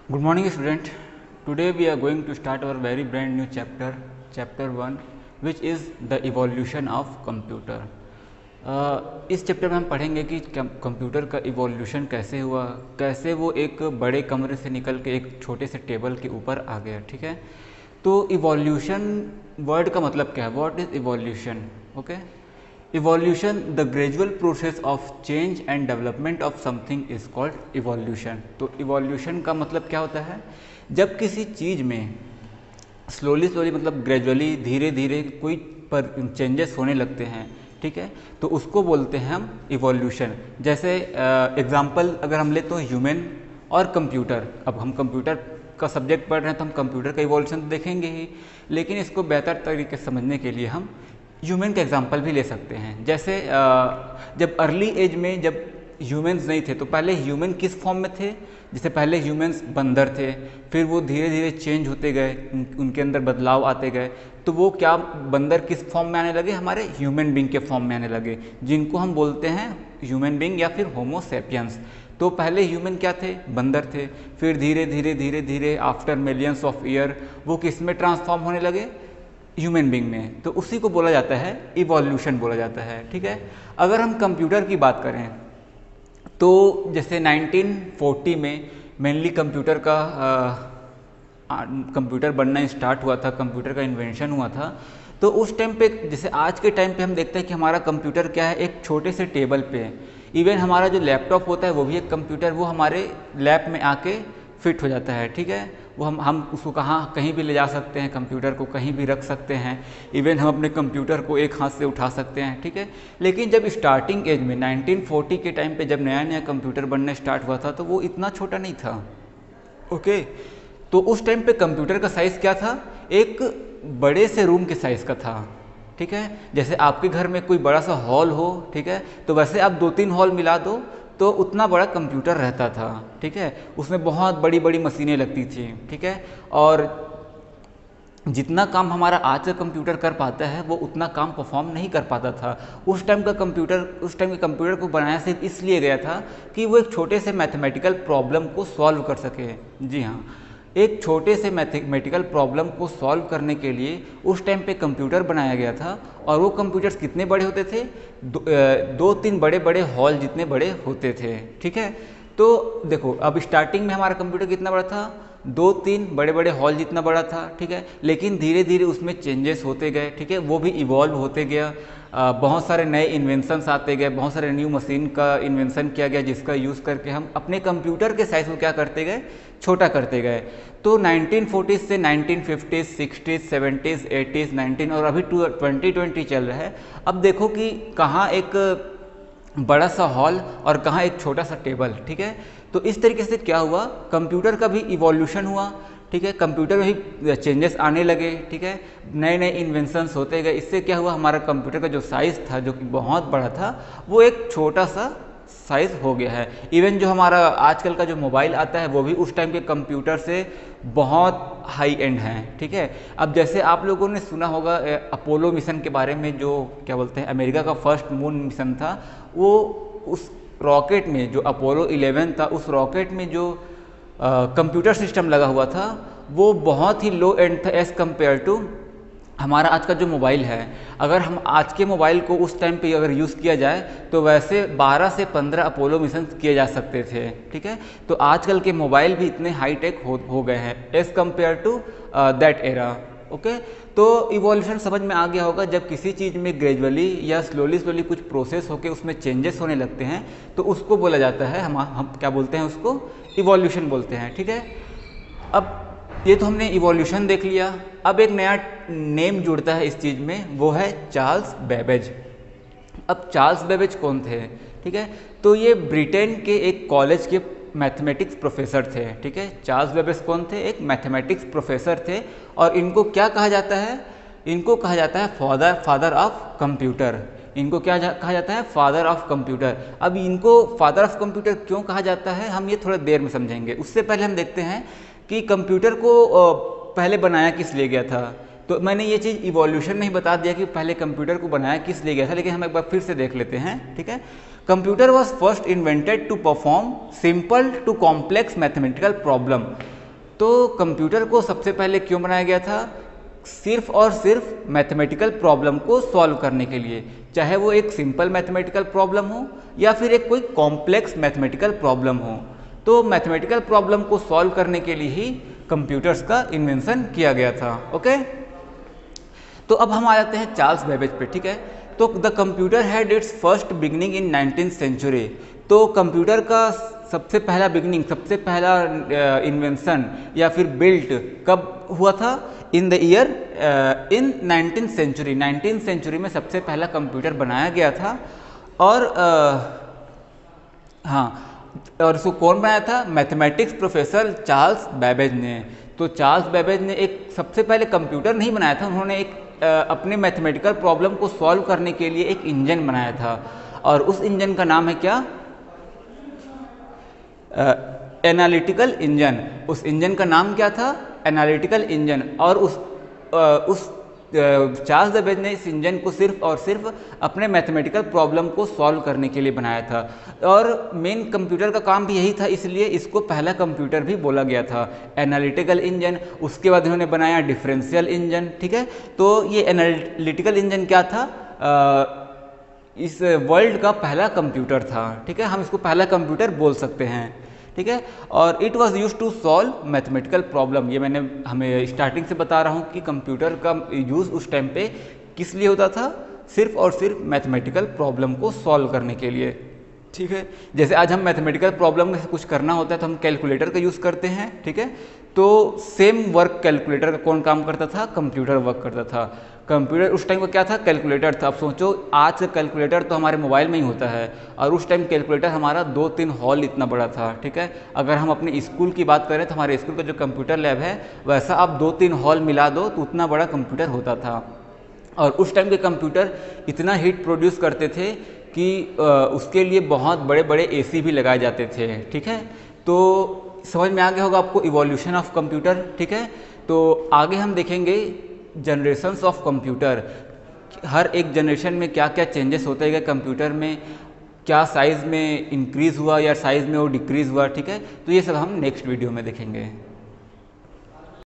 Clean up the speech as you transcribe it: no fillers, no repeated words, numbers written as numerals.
Good morning, student. Today we are going to start our very brand new chapter, chapter 1, which is the evolution of computer. इस chapter में हम पढ़ेंगे कि computer का evolution कैसे हुआ, कैसे वो एक बड़े कमरे से निकल के एक छोटे से टेबल के ऊपर आ गया। ठीक है, तो इवोल्यूशन वर्ड का मतलब क्या है? What is evolution? Okay, evolution the gradual process of change and development of something is called evolution. तो इवोल्यूशन का मतलब क्या होता है? जब किसी चीज़ में स्लोली मतलब ग्रेजुअली धीरे धीरे कोई पर चेंजेस होने लगते हैं, ठीक है, तो उसको बोलते हैं हम इवोल्यूशन। जैसे एग्जांपल अगर हम ले तो ह्यूमन और कंप्यूटर। अब हम कंप्यूटर का सब्जेक्ट पढ़ रहे हैं तो हम कंप्यूटर का इवोल्यूशन तो देखेंगे ही, लेकिन इसको बेहतर तरीके से समझने के लिए हम ह्यूमन का एग्जांपल भी ले सकते हैं। जैसे जब अर्ली एज में जब ह्यूमंस नहीं थे तो पहले ह्यूमन किस फॉर्म में थे? जैसे पहले ह्यूमंस बंदर थे, फिर वो धीरे धीरे चेंज होते गए, उनके अंदर बदलाव आते गए, तो वो क्या बंदर किस फॉर्म में आने लगे? हमारे ह्यूमन बींग के फॉर्म में आने लगे, जिनको हम बोलते हैं ह्यूमन बींग या फिर होमो सैपियंस। तो पहले ह्यूमन क्या थे? बंदर थे। फिर धीरे धीरे आफ्टर मिलियंस ऑफ ईयर वो किस में ट्रांसफॉर्म होने लगे? ह्यूमन बींग में। तो उसी को बोला जाता है इवोल्यूशन बोला जाता है। ठीक है, अगर हम कंप्यूटर की बात करें तो जैसे 1940 में मेनली कंप्यूटर का कंप्यूटर बनना स्टार्ट हुआ था, कंप्यूटर का इन्वेंशन हुआ था। तो उस टाइम पे जैसे आज के टाइम पे हम देखते हैं कि हमारा कंप्यूटर क्या है, एक छोटे से टेबल पे है। इवन हमारा जो लैपटॉप होता है वो भी एक कंप्यूटर, वो हमारे लैब में आके फिट हो जाता है। ठीक है, वो हम उसको कहीं भी ले जा सकते हैं, कंप्यूटर को कहीं भी रख सकते हैं। इवन हम अपने कंप्यूटर को एक हाथ से उठा सकते हैं। ठीक है, लेकिन जब स्टार्टिंग एज में 1940 के टाइम पे जब नया नया कंप्यूटर बनना स्टार्ट हुआ था तो वो इतना छोटा नहीं था। ओके, तो उस टाइम पे कंप्यूटर का साइज़ क्या था? एक बड़े से रूम के साइज़ का था। ठीक है, जैसे आपके घर में कोई बड़ा सा हॉल हो, ठीक है, तो वैसे आप 2-3 हॉल मिला दो तो उतना बड़ा कंप्यूटर रहता था। ठीक है, उसमें बहुत बड़ी बड़ी मशीनें लगती थी। ठीक है, और जितना काम हमारा आज का कंप्यूटर कर पाता है वो उतना काम परफॉर्म नहीं कर पाता था। उस टाइम के कंप्यूटर को बनाया सिर्फ इसलिए गया था कि वो एक छोटे से मैथमेटिकल प्रॉब्लम को सॉल्व कर सके। जी हाँ, एक छोटे से मैथमेटिकल प्रॉब्लम को सॉल्व करने के लिए उस टाइम पे कंप्यूटर बनाया गया था। और वो कंप्यूटर्स कितने बड़े होते थे? 2-3 बड़े बड़े हॉल जितने बड़े होते थे। ठीक है, तो देखो अब स्टार्टिंग में हमारा कंप्यूटर कितना बड़ा था? 2-3 बड़े बड़े हॉल जितना बड़ा था। ठीक है, लेकिन धीरे धीरे उसमें चेंजेस होते गए। ठीक है, वो भी इवॉल्व होते गया। बहुत सारे नए इन्वेंशंस आते गए, बहुत सारे न्यू मशीन का इन्वेंशन किया गया जिसका यूज़ करके हम अपने कंप्यूटर के साइज़ को क्या करते गए? छोटा करते गए। तो 1940 से 1950s, 60s, 70s, 80s, 19 और अभी 2020 चल रहा है। अब देखो कि कहाँ एक बड़ा सा हॉल और कहाँ एक छोटा सा टेबल। ठीक है, तो इस तरीके से क्या हुआ? कंप्यूटर का भी इवोल्यूशन हुआ। ठीक है, कंप्यूटर में भी चेंजेस आने लगे। ठीक है, नए नए इन्वेंशंस होते गए। इससे क्या हुआ? हमारा कंप्यूटर का जो साइज़ था जो कि बहुत बड़ा था वो एक छोटा सा साइज़ हो गया है। इवन जो हमारा आजकल का जो मोबाइल आता है वो भी उस टाइम के कंप्यूटर से बहुत हाई एंड हैं। ठीक है, अब जैसे आप लोगों ने सुना होगा अपोलो मिशन के बारे में, जो क्या बोलते हैं अमेरिका का फर्स्ट मून मिशन था, वो उस रॉकेट में जो अपोलो 11 था उस रॉकेट में जो कंप्यूटर सिस्टम लगा हुआ था वो बहुत ही लो एंड था एज़ कम्पेयर टू हमारा आज का जो मोबाइल है। अगर हम आज के मोबाइल को उस टाइम पे अगर यूज़ किया जाए तो वैसे 12 से 15 अपोलो मिशन किए जा सकते थे। ठीक है, तो आजकल के मोबाइल भी इतने हाईटेक हो गए हैं as compared to that era. Okay, तो इवोल्यूशन समझ में आ गया होगा। जब किसी चीज़ में ग्रेजुअली या स्लोली कुछ प्रोसेस होकर उसमें चेंजेस होने लगते हैं तो उसको बोला जाता है, हम क्या बोलते हैं? उसको इवोल्यूशन बोलते हैं। ठीक है, अब ये तो हमने इवोल्यूशन देख लिया। अब एक नया नेम जुड़ता है इस चीज़ में, वो है चार्ल्स बेबेज। अब चार्ल्स बेबेज कौन थे? ठीक है, तो ये ब्रिटेन के एक कॉलेज के मैथमेटिक्स प्रोफेसर थे। ठीक है, चार्ल्स बेबेज कौन थे? एक मैथमेटिक्स प्रोफेसर थे। और इनको क्या कहा जाता है? इनको कहा जाता है फादर ऑफ कंप्यूटर। इनको क्या कहा जाता है? Father of computer. अब इनको फादर ऑफ कंप्यूटर क्यों कहा जाता है हम ये थोड़ा देर में समझेंगे। उससे पहले हम देखते हैं कि कंप्यूटर को पहले बनाया किस लिए गया था। तो मैंने ये चीज़ इवोल्यूशन में ही बता दिया कि पहले कंप्यूटर को बनाया किस लिए गया था, लेकिन हम एक बार फिर से देख लेते हैं। ठीक है, computer was first invented to perform simple to complex mathematical problem. तो कंप्यूटर को सबसे पहले क्यों बनाया गया था? सिर्फ और सिर्फ मैथमेटिकल प्रॉब्लम को सॉल्व करने के लिए, चाहे वो एक सिंपल मैथमेटिकल प्रॉब्लम हो या फिर एक कोई कॉम्प्लेक्स मैथमेटिकल प्रॉब्लम हो। तो मैथमेटिकल प्रॉब्लम को सॉल्व करने के लिए ही कंप्यूटर्स का इन्वेंशन किया गया था। ओके, तो अब हम आ जाते हैं चार्ल्स बेबेज पे। ठीक है, तो the computer had its first beginning in 19th century. तो कंप्यूटर का सबसे पहला बिगनिंग, सबसे पहला इन्वेंशन या फिर बिल्ट कब हुआ था? In the year in 19th century. 19th century में सबसे पहला कंप्यूटर बनाया गया था। और हाँ, और इसको कौन बनाया था? मैथमेटिक्स प्रोफेसर चार्ल्स बेबेज ने। तो चार्ल्स बेबेज ने एक सबसे पहले कंप्यूटर नहीं बनाया था, उन्होंने एक अपने मैथमेटिकल प्रॉब्लम को सॉल्व करने के लिए एक इंजन बनाया था, और उस इंजन का नाम है क्या? Analytical engine. उस इंजन का नाम क्या था? Analytical engine. और उस चार्ल्स बेबेज ने इस इंजन को सिर्फ और सिर्फ अपने मैथमेटिकल प्रॉब्लम को सॉल्व करने के लिए बनाया था, और मेन कंप्यूटर का काम भी यही था, इसलिए इसको पहला कंप्यूटर भी बोला गया था, एनालिटिकल इंजन। उसके बाद इन्होंने बनाया डिफरेंशियल इंजन। ठीक है, तो ये एनालिटिकल इंजन क्या था? इस वर्ल्ड का पहला कंप्यूटर था। ठीक है, हम इसको पहला कंप्यूटर बोल सकते हैं। ठीक है, और it was use to solve mathematical problem. ये मैंने हमें स्टार्टिंग से बता रहा हूँ कि कंप्यूटर का यूज़ उस टाइम पे किस लिए होता था? सिर्फ और सिर्फ मैथमेटिकल प्रॉब्लम को सॉल्व करने के लिए। ठीक है, जैसे आज हम मैथमेटिकल प्रॉब्लम में कुछ करना होता है तो हम कैलकुलेटर का यूज़ करते हैं। ठीक है, तो सेम वर्क कैलकुलेटर का कौन काम करता था? कंप्यूटर वर्क करता था। कंप्यूटर उस टाइम का क्या था? कैलकुलेटर था। अब सोचो, आज का कैलकुलेटर तो हमारे मोबाइल में ही होता है, और उस टाइम कैलकुलेटर हमारा 2-3 हॉल इतना बड़ा था। ठीक है, अगर हम अपने स्कूल की बात करें तो हमारे स्कूल का जो कंप्यूटर लैब है वैसा आप 2-3 हॉल मिला दो तो उतना बड़ा कंप्यूटर होता था। और उस टाइम के कंप्यूटर इतना हीट प्रोड्यूस करते थे कि उसके लिए बहुत बड़े बड़े AC भी लगाए जाते थे। ठीक है, तो समझ में आ गया होगा आपको इवोल्यूशन ऑफ कंप्यूटर। ठीक है, तो आगे हम देखेंगे जनरेशन्स ऑफ कंप्यूटर। हर एक जनरेशन में क्या क्या चेंजेस होते गए कंप्यूटर में, क्या साइज़ में इंक्रीज़ हुआ या साइज़ में वो डिक्रीज़ हुआ। ठीक है, तो ये सब हम नेक्स्ट वीडियो में देखेंगे।